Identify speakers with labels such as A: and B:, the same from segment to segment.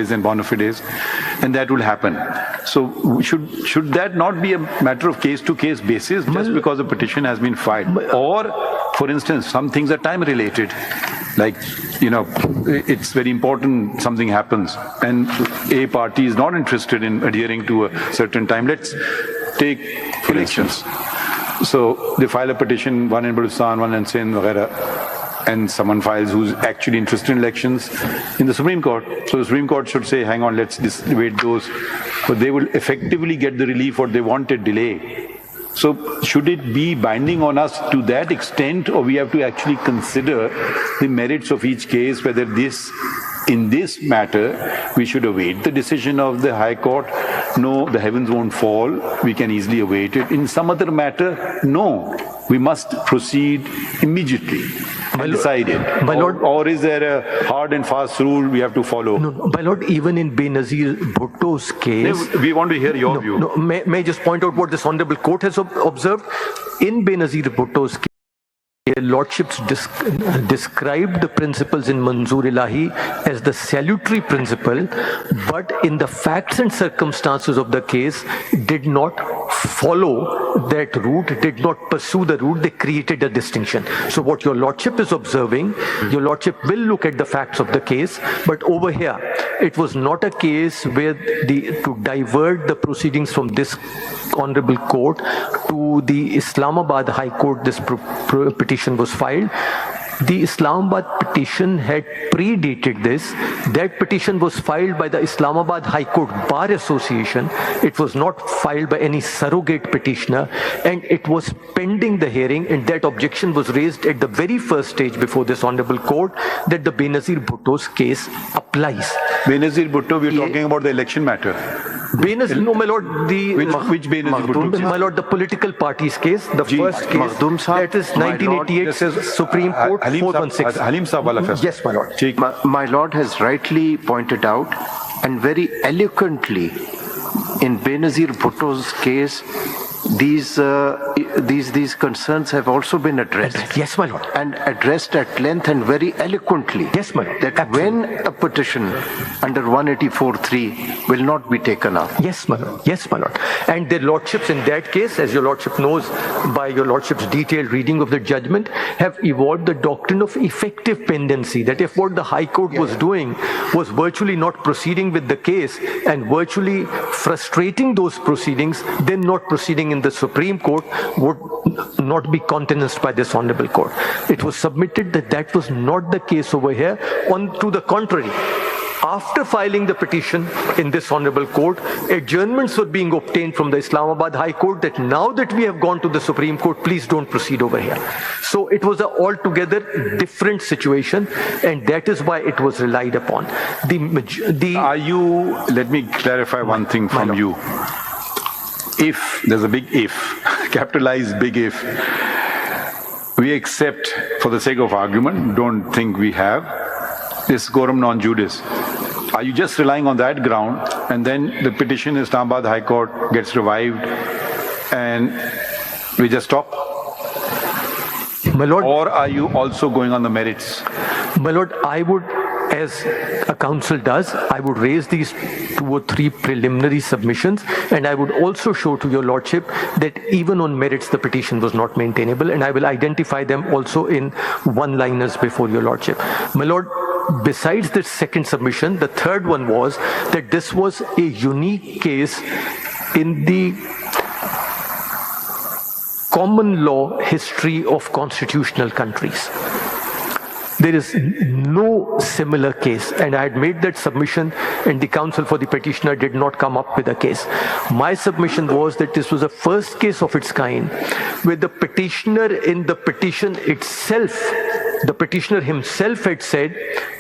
A: fides and bona fides, and that will happen. So should that not be a matter of case-to-case basis just because a petition has been filed? Or, for instance, some things are time-related. Like, it's very important something happens and a party is not interested in adhering to a certain time. Let's take elections. So they file a petition, one in Balochistan, one in Sindh, and someone files who's actually interested in elections in the Supreme Court. So the Supreme Court should say, hang on, let's wait those. But they will effectively get the relief what they wanted, delay. So should it be binding on us to that extent, or we have to actually consider the merits of each case, whether in this matter, we should await the decision of the High Court? No, the heavens won't fall. We can easily await it. In some other matter, no. We must proceed immediately and decide it. My Lord, or is there a hard and fast rule we have to follow?
B: No, my Lord, even in Benazir Bhutto's case...
A: We want to hear your view.
B: No, may I just point out what this Honorable Court has observed? In Benazir Bhutto's case, Their Lordships described the principles in Manzoor Ilahi as the salutary principle, but in the facts and circumstances of the case did not follow that route, did not pursue the route. They created a distinction. So what your Lordship is observing, your Lordship will look at the facts of the case, but over here, it was not a case where to divert the proceedings from this Honorable Court to the Islamabad High Court. This petition was filed. The Islamabad petition had predated this. That petition was filed by the Islamabad High Court Bar Association. It was not filed by any surrogate petitioner, and it was pending the hearing, and that objection was raised at the very first stage before this Honorable Court that the Benazir Bhutto's case applies.
A: Benazir Bhutto, we're talking about the election matter.
B: Benazir, no, my lord,
A: which Benazir Bhutto?
B: My lord, the political party's case, the first case, that is 1988 Supreme Court 416.
A: Halim Saab wala faisla.
B: Yes, my lord.
C: My lord has rightly pointed out and very eloquently in Benazir Bhutto's case, these concerns have also been addressed.
B: Yes, my lord.
C: And addressed at length and very eloquently.
B: Yes, my lord.
C: That
B: Absolutely.
C: when a petition under 184(3) will not be taken up.
B: Yes, my lord. Yes, my lord. And their lordships in that case, as your lordship knows by your lordship's detailed reading of the judgment, have evolved the doctrine of effective pendency. That if what the High Court was doing was virtually not proceeding with the case and virtually frustrating those proceedings, then not proceeding in the Supreme Court would not be countenanced by this Honorable Court. It was submitted that that was not the case over here. To the contrary, after filing the petition in this Honorable Court, adjournments were being obtained from the Islamabad High Court that now that we have gone to the Supreme Court, please don't proceed over here. So it was an altogether different situation, and that is why it was relied upon.
A: Let me clarify one thing from you. If, there's a big if, capitalized big if, we accept, for the sake of argument, don't think we have, this quorum non judice. Are you just relying on that ground, and then the petition in Islamabad High Court gets revived, and we just stop?
B: My lord,
A: or are you also going on the merits?
B: My lord, I would, as a council does, I would raise these 2 or 3 preliminary submissions, and I would also show to your lordship that even on merits the petition was not maintainable, and I will identify them also in one-liners before your lordship. My lord, besides the second submission, the third one was that this was a unique case in the common law history of constitutional countries. There is no similar case, and I had made that submission, and the counsel for the petitioner did not come up with a case. My submission was that this was the first case of its kind where the petitioner in the petition itself, the petitioner himself had said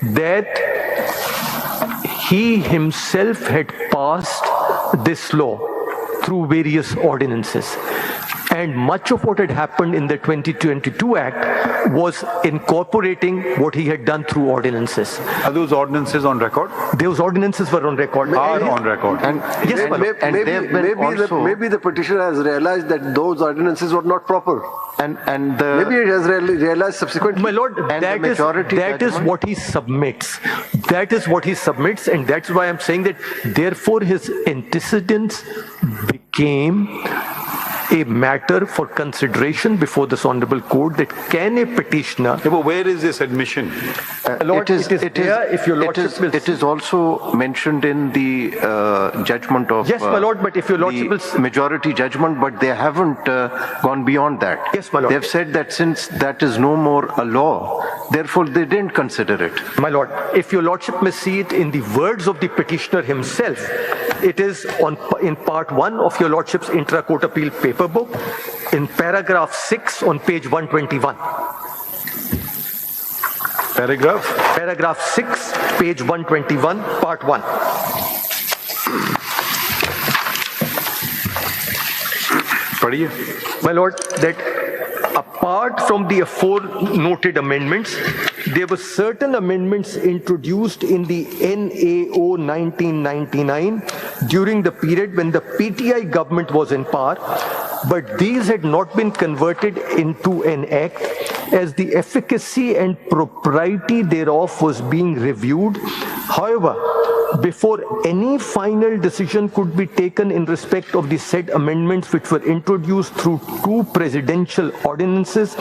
B: that he himself had passed this law through various ordinances. And much of what had happened in the 2022 Act was incorporating what he had done through ordinances.
A: Are those ordinances on record?
B: Those ordinances were on record.
A: Are on record.
C: And
B: Yes,
C: and,
B: my lord.
C: and they've been also,
D: maybe the petitioner has realized that those ordinances were not proper.
C: and the
D: Maybe it has realized subsequently.
B: My lord,
C: And
B: that
C: the
B: is
C: majority
B: what he submits. That is what he submits, and that's why I'm saying that therefore his antecedents became a matter for consideration before this honorable court, that can a petitioner...
A: Yeah, but where is this admission?
B: Lord, it is there, if your lordship will...
C: It is also mentioned in the judgment of...
B: Yes, my lord, but if your lordship will...
C: the majority judgment, but they haven't gone beyond that.
B: Yes, my lord.
C: They've said that since that is no more a law, therefore they didn't consider it.
B: My lord, if your lordship may see it in the words of the petitioner himself, it is in part 1 of your lordship's intra-court appeal paper book, in paragraph 6 on page 121.
A: Paragraph?
B: Paragraph 6, page 121, part 1.
A: Padhiye.
B: My lord, that apart from the aforementioned amendments, there were certain amendments introduced in the NAO 1999 during the period when the PTI government was in power, but these had not been converted into an act, as the efficacy and propriety thereof was being reviewed. However, before any final decision could be taken in respect of the said amendments, which were introduced through 2 presidential ordinances,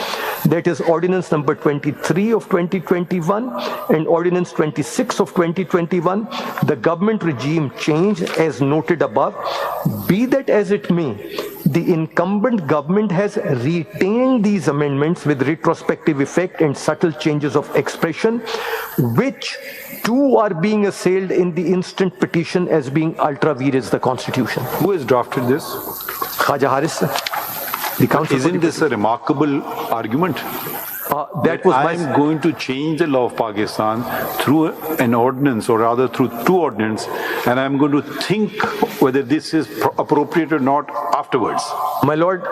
B: that is Ordinance number 23 of 2021 and Ordinance 26 of 2021, the government regime changed as noted above. Be that as it may, the incumbent government has retained these amendments with retrospective effect and subtle changes of expression, which too are being assailed in the instant petition as being ultra vires the Constitution.
A: Who has drafted this?
B: Khaja Haris, the council.
A: Isn't this a remarkable argument?
B: That was
A: I'm going to change the law of Pakistan through an ordinance, or rather through 2 ordinances, and I'm going to think whether this is appropriate or not afterwards.
B: My lord,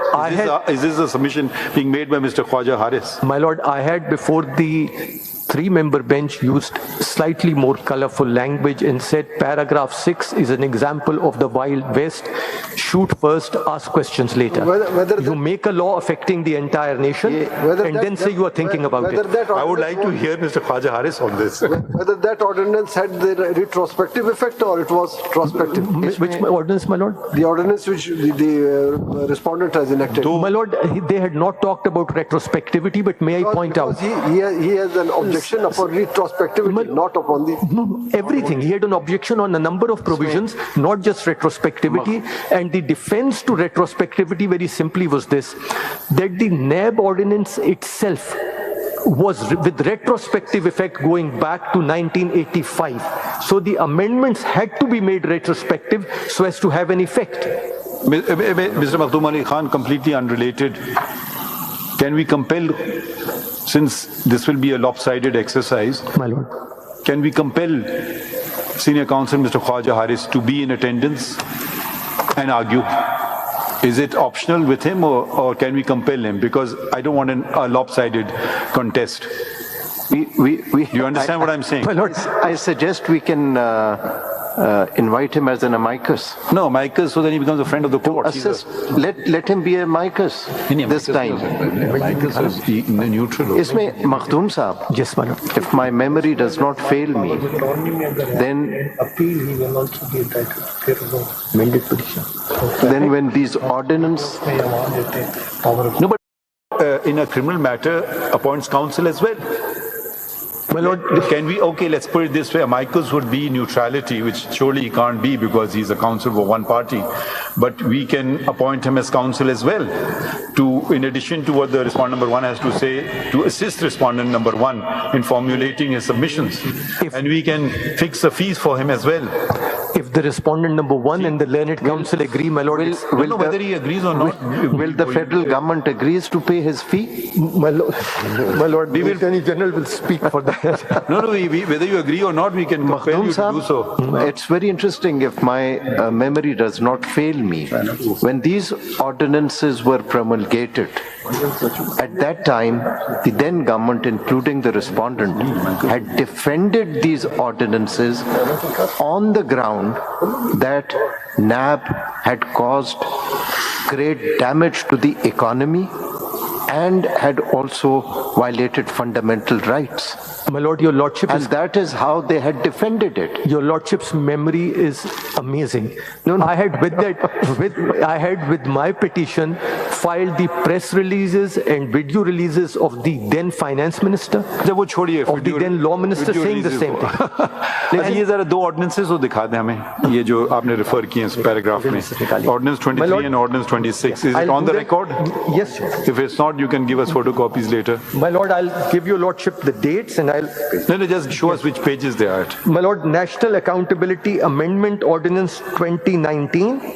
A: Is this a submission being made by Mr. Khwaja Haris?
B: My lord, I had before the 3-member bench used slightly more colorful language and said paragraph 6 is an example of the Wild West. Shoot first, ask questions later. You make a law affecting the entire nation and then say you are thinking about it.
A: I would like to hear Mr. Khwaja Haris on this.
D: Whether that ordinance had the retrospective effect or it was prospective.
B: Which ordinance, my lord?
D: The ordinance which the respondent has enacted.
B: My lord, they had not talked about retrospectivity, but may I point out?
D: He has an objection upon retrospectivity, not upon the...
B: No, everything. He had an objection on a number of provisions, not just retrospectivity. And the defense to retrospectivity very simply was this, that the NAB ordinance itself was with retrospective effect going back to 1985. So the amendments had to be made retrospective so as to have an effect.
A: Mr. Makhdoom Ali Khan, completely unrelated. Can we compel, since this will be a lopsided exercise,
B: My lord.
A: can we compel Senior Counsel Mr. Khwaja Haris to be in attendance and argue? Is it optional with him, or can we compel him? Because I don't want a lopsided contest. You understand what I'm saying?
B: My lord.
C: I suggest we can invite him as an amicus.
A: No, amicus, so then he becomes a friend of the court.
C: Assist. Let him be a amicus this time.
A: Amicus is neutral.
C: Isme Makhdoom Saab,
B: Yes, my lord.
C: if my memory does not fail me, then
E: appeal he will also be entitled. There is no
B: Amended petition.
C: then when these ordinance
A: No, but in a criminal matter, appoints counsel as well.
B: My lord,
A: Can we, okay, let's put it this way, amicus would be neutrality, which surely he can't be because he's a counsel for one party. But we can appoint him as counsel as well, in addition to what the respondent number 1 has to say, to assist respondent number 1 in formulating his submissions. And we can fix the fees for him as well.
B: If the respondent number 1 and the learned council agree, my lord,
C: Will,
A: I don't know whether he agrees or not.
C: will the federal government agrees to pay his fee?
B: my lord, the Attorney General will speak for that.
A: No, whether you agree or not, we can compel you to do so.
C: It's very interesting if my memory does not fail me. When these ordinances were promulgated, at that time, the then government, including the respondent, had defended these ordinances on the ground that NAB had caused great damage to the economy and had also violated fundamental rights.
B: My lord, your lordship
C: And
B: is,
C: that is how they had defended it.
B: your lordship's memory is amazing. I had with my petition filed the press releases and video releases of the then finance minister,
A: जब वो छोड़िए,
B: of the then law minister saying the same thing.
A: अच्छा ये जरा दो ordinances तो दिखा दें हमें, ये जो आपने रेफर किए इस पैराग्राफ में, ordinance 23 and ordinance 26. Is it on the record?
B: Yes, sir.
A: If it's not, you can give us photocopies later.
B: My lord, I'll give your lordship the dates and I'll...
A: No, just show us which pages they are at.
B: My lord, National Accountability Amendment Ordinance 2019.